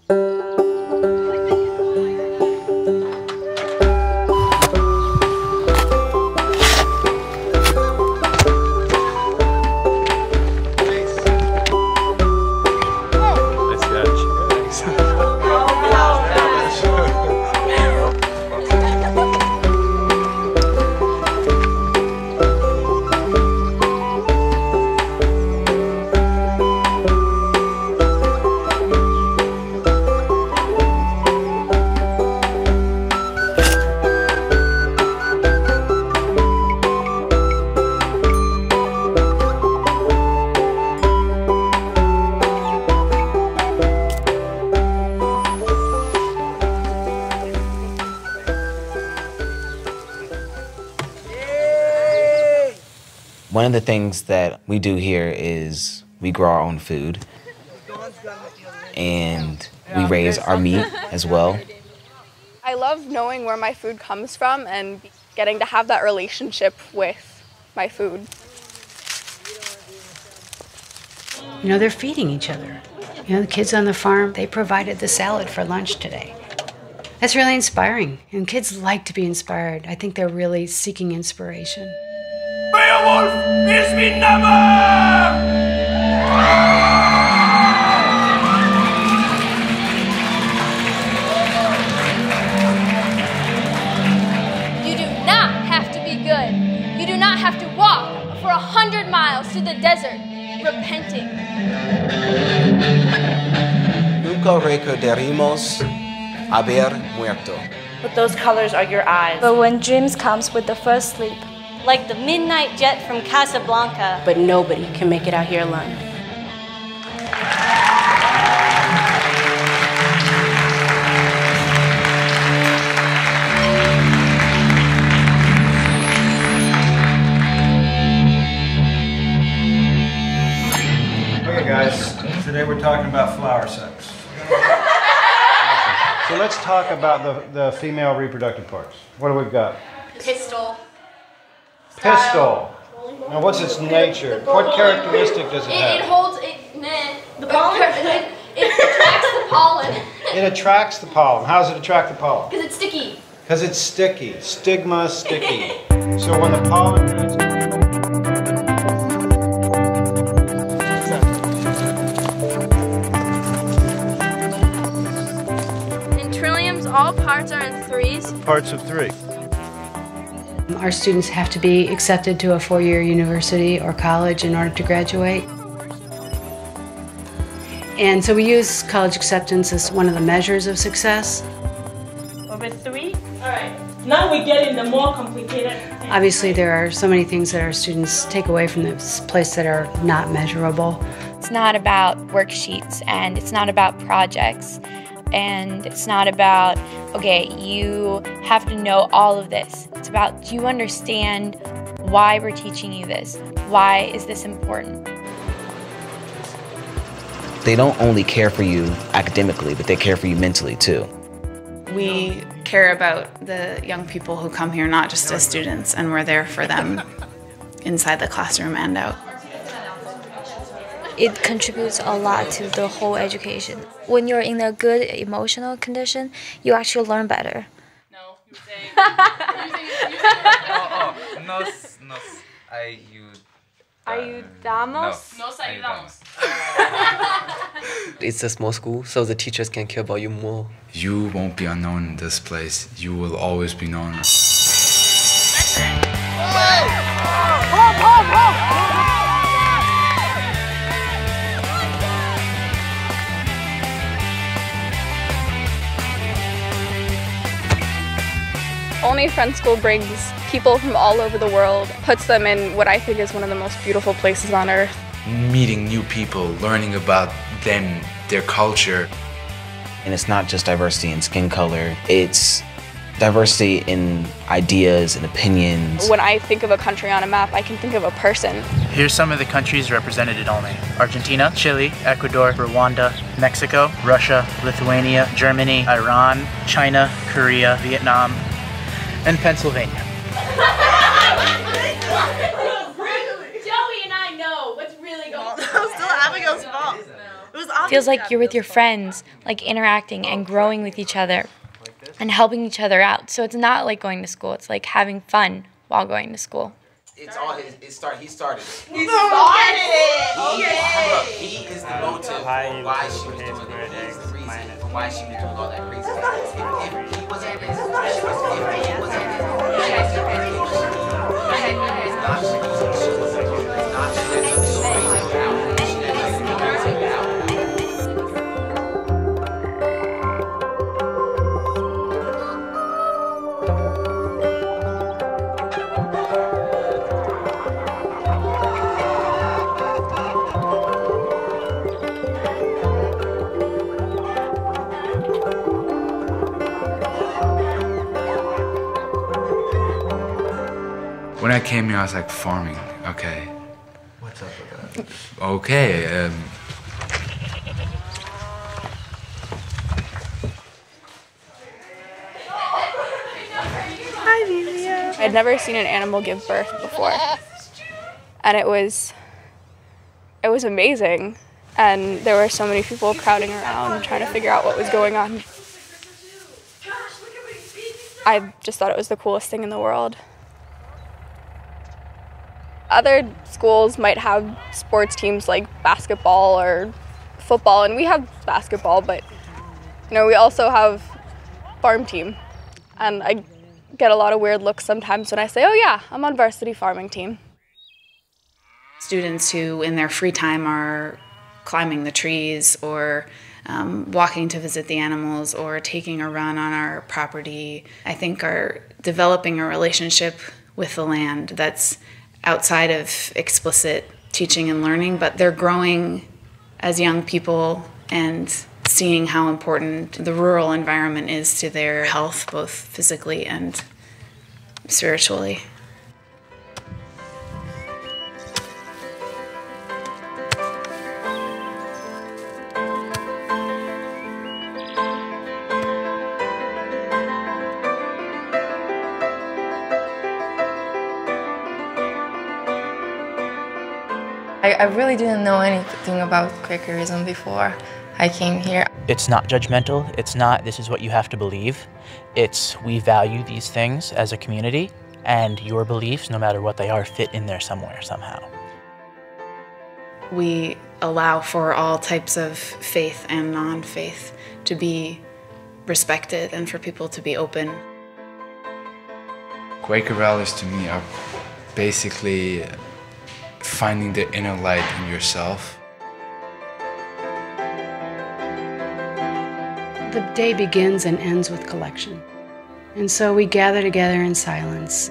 One of the things that we do here is we grow our own food, and we raise our meat as well. I love knowing where my food comes from and getting to have that relationship with my food. You know, they're feeding each other. You know, the kids on the farm, they provided the salad for lunch today. That's really inspiring, and kids like to be inspired. I think they're really seeking inspiration. My Wolf is my number! You do not have to be good. You do not have to walk for 100 miles to the desert, repenting. Nunca recordaremos haber muerto. But those colors are your eyes. But when dreams comes with the first sleep, like the midnight jet from Casablanca. But nobody can make it out here alone. Okay guys, today we're talking about flower sex. So let's talk about the female reproductive parts. What do we got? Pistol. Pistol. Now, what's its nature? What characteristic does it have? It holds the pollen. It attracts the pollen. It attracts the pollen. How does it attract the pollen? Because it's sticky. Because it's sticky. Stigma sticky. So when the pollen gets... In trilliums, all parts are in threes. Parts of three. Our students have to be accepted to a four-year university or college in order to graduate. And so we use college acceptance as one of the measures of success. Over three? All right. Now we get into more complicated. Obviously, there are so many things that our students take away from this place that are not measurable. It's not about worksheets, and it's not about projects, and it's not about, okay, you have to know all of this. It's about, do you understand why we're teaching you this? Why is this important? They don't only care for you academically, but they care for you mentally too. We care about the young people who come here, not just as students, and we're there for them inside the classroom and out. It contributes a lot to the whole education. When you're in a good emotional condition, you actually learn better. No, nos ayudamos. Nos ayudamos. It's a small school, so the teachers can care about you more. You won't be unknown in this place. You will always be known. Olney Friends School brings people from all over the world, puts them in what I think is one of the most beautiful places on earth. Meeting new people, learning about them, their culture. And it's not just diversity in skin color, it's diversity in ideas and opinions. When I think of a country on a map, I can think of a person. Here's some of the countries represented in Olney: Argentina, Chile, Ecuador, Rwanda, Mexico, Russia, Lithuania, Germany, Iran, China, Korea, Vietnam, and Pennsylvania. Joey and I know what's really going on. Still Abigail's fault. It feels like you're with your friends, like interacting and growing with each other and helping each other out. So it's not like going to school, it's like having fun while going to school. It's all his. He started it. He started it. Look, he is the motive for why she was doing it. He's the reason for why she was doing all that crazy stuff. If he wasn't his, When I came here, I was like, farming, okay. What's up with that? Okay, Hi, Livia. I'd never seen an animal give birth before, and it was amazing. And there were so many people crowding around trying to figure out what was going on. I just thought it was the coolest thing in the world. Other schools might have sports teams like basketball or football, and we have basketball, but we also have farm team. And I get a lot of weird looks sometimes when I say, oh yeah, I'm on varsity farming team. Students who in their free time are climbing the trees or walking to visit the animals or taking a run on our property, I think are developing a relationship with the land that's outside of explicit teaching and learning, but they're growing as young people and seeing how important the rural environment is to their health, both physically and spiritually. I really didn't know anything about Quakerism before I came here. It's not judgmental. It's not, this is what you have to believe. It's, we value these things as a community, and your beliefs, no matter what they are, fit in there somewhere, somehow. We allow for all types of faith and non-faith to be respected and for people to be open. Quaker rallies to me are basically finding the inner light in yourself. The day begins and ends with collection. And so we gather together in silence.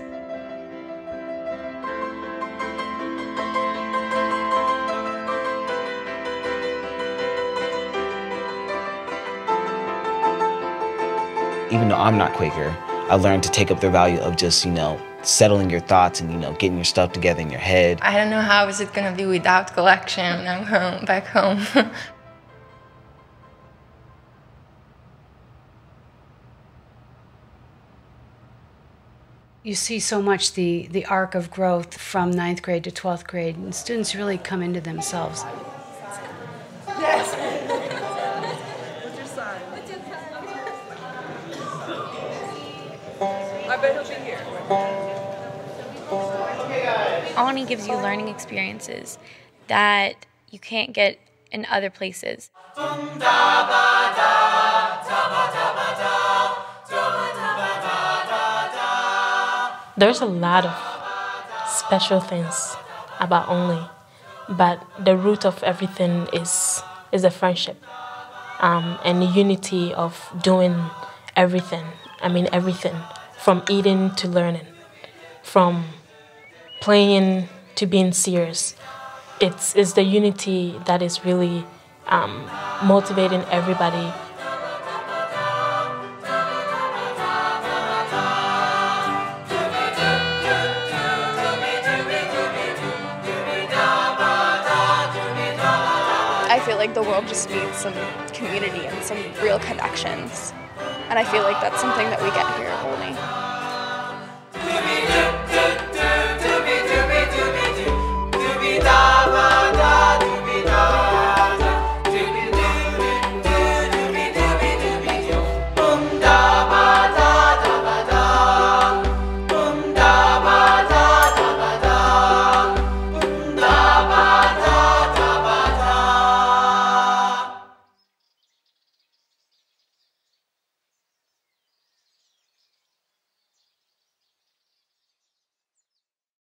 Even though I'm not Quaker, I learned to take up the value of just, settling your thoughts and, getting your stuff together in your head. I don't know how is it going to be without collection when I'm back home. You see so much the arc of growth from 9th grade to 12th grade, and students really come into themselves. Yes. What's your sign? I bet he'll be here. Olney gives you learning experiences that you can't get in other places. There's a lot of special things about Olney, but the root of everything is a friendship and the unity of doing everything. I mean everything, from eating to learning, from playing to being serious. It's the unity that is really motivating everybody. I feel like the world just needs some community and some real connections. And I feel like that's something that we get here.